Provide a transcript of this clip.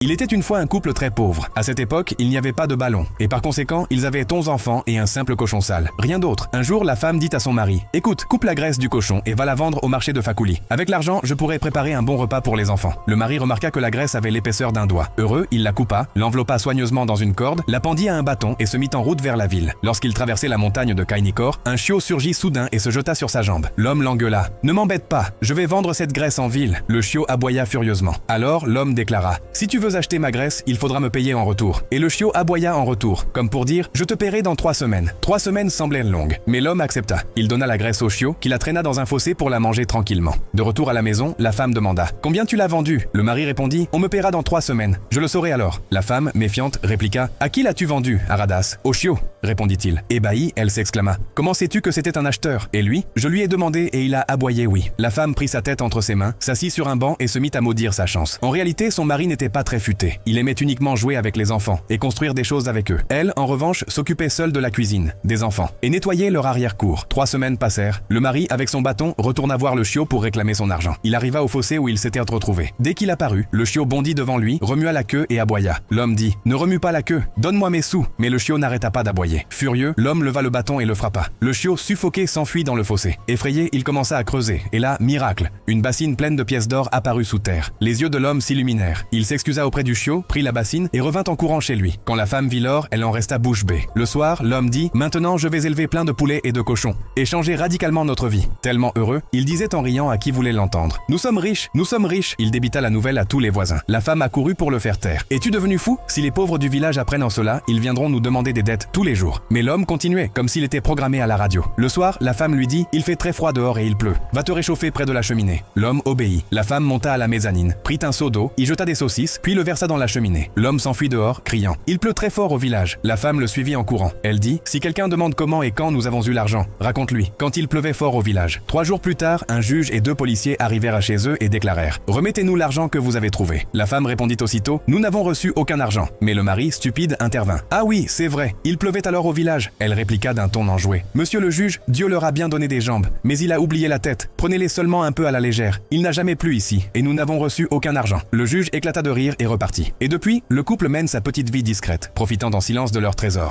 Il était une fois un couple très pauvre. À cette époque, il n'y avait pas de ballon. Et par conséquent, ils avaient 11 enfants et un simple cochon sale. Rien d'autre. Un jour, la femme dit à son mari: « Écoute, coupe la graisse du cochon et va la vendre au marché de Fakouli. Avec l'argent, je pourrai préparer un bon repas pour les enfants. » Le mari remarqua que la graisse avait l'épaisseur d'un doigt. Heureux, il la coupa, l'enveloppa soigneusement dans une corde, la pendit à un bâton et se mit en route vers la ville. Lorsqu'il traversait la montagne de Kainikor, un chiot surgit soudain et se jeta sur sa jambe. L'homme l'engueula: « Ne m'embête pas, je vais vendre cette graisse en ville. » Le chiot aboya furieusement. Alors, l'homme déclara: « Si tu veux acheter ma graisse, il faudra me payer en retour. » Et le chiot aboya en retour, comme pour dire: « Je te paierai dans 3 semaines. » 3 semaines semblaient longues, mais l'homme accepta. Il donna la graisse au chiot, qui la traîna dans un fossé pour la manger tranquillement. De retour à la maison, la femme demanda: « Combien tu l'as vendue ?» Le mari répondit: « On me paiera dans 3 semaines. Je le saurai alors. » La femme, méfiante, répliqua: « À qui l'as-tu vendu, Aradas ?»« Au chiot, » répondit-il. Ébahie, elle s'exclama: « Comment sais-tu que c'était un acheteur ?» Et lui: « Je lui ai demandé et il a aboyé oui. » La femme prit sa tête entre ses mains, s'assit sur un banc et se mit à maudire sa chance. En réalité, son mari n'était pas très futé. Il aimait uniquement jouer avec les enfants et construire des choses avec eux. Elle, en revanche, s'occupait seule de la cuisine, des enfants et nettoyait leur arrière-cour. 3 semaines passèrent. Le mari, avec son bâton, retourna voir le chiot pour réclamer son argent. Il arriva au fossé où il s'était retrouvé. Dès qu'il apparut, le chiot bondit devant lui, remua la queue et aboya. L'homme dit: « Ne remue pas la queue, donne-moi mes sous. » Mais le chiot n'arrêta pas d'aboyer. Furieux, l'homme leva le bâton et le frappa. Le chiot, suffoqué, s'enfuit dans le fossé. Effrayé, il commença à creuser. Et là, miracle, une bassine pleine de pièces d'or apparut sous terre. Les yeux de l'homme s'illuminèrent. Il s'excusa auprès du chiot, prit la bassine et revint en courant chez lui. Quand la femme vit l'or, elle en resta bouche bée. Le soir, l'homme dit: « Maintenant, je vais élever plein de poulets et de cochons et changer radicalement notre vie. » Tellement heureux, il disait en riant à qui voulait l'entendre: « Nous sommes riches, nous sommes riches !» Il débita la nouvelle à tous les voisins. La femme accourut pour le faire taire. « Es-tu devenu fou? Si les pauvres du village apprennent en cela, ils viendront nous demander des dettes tous les jours. » Mais l'homme continuait, comme s'il était programmé à la radio. Le soir, la femme lui dit: « Il fait très froid dehors et il pleut. Va te réchauffer près de la cheminée. » L'homme obéit. La femme monta à la mezzanine, prit un seau d'eau, y jeta des saucisses, puis le versa dans la cheminée. L'homme s'enfuit dehors, criant: « Il pleut très fort au village. » La femme le suivit en courant. Elle dit: « Si quelqu'un demande comment et quand nous avons eu l'argent, raconte-lui quand il pleuvait fort au village. » 3 jours plus tard, un juge et 2 policiers arrivèrent à chez eux et déclarèrent: « Remettez-nous l'argent que vous avez trouvé. » La femme répondit aussitôt: « Nous n'avons reçu aucun argent. » Mais le mari, stupide, intervint: « Ah oui, c'est vrai, il pleuvait alors au village. » Elle répliqua d'un ton enjoué: « Monsieur le juge, Dieu leur a bien donné des jambes, mais il a oublié la tête. Prenez-les seulement un peu à la légère. Il n'a jamais plu ici, et nous n'avons reçu aucun argent. » Le juge éclata de rire et repartit. Et depuis, le couple mène sa petite vie discrète, profitant en silence de leur trésor.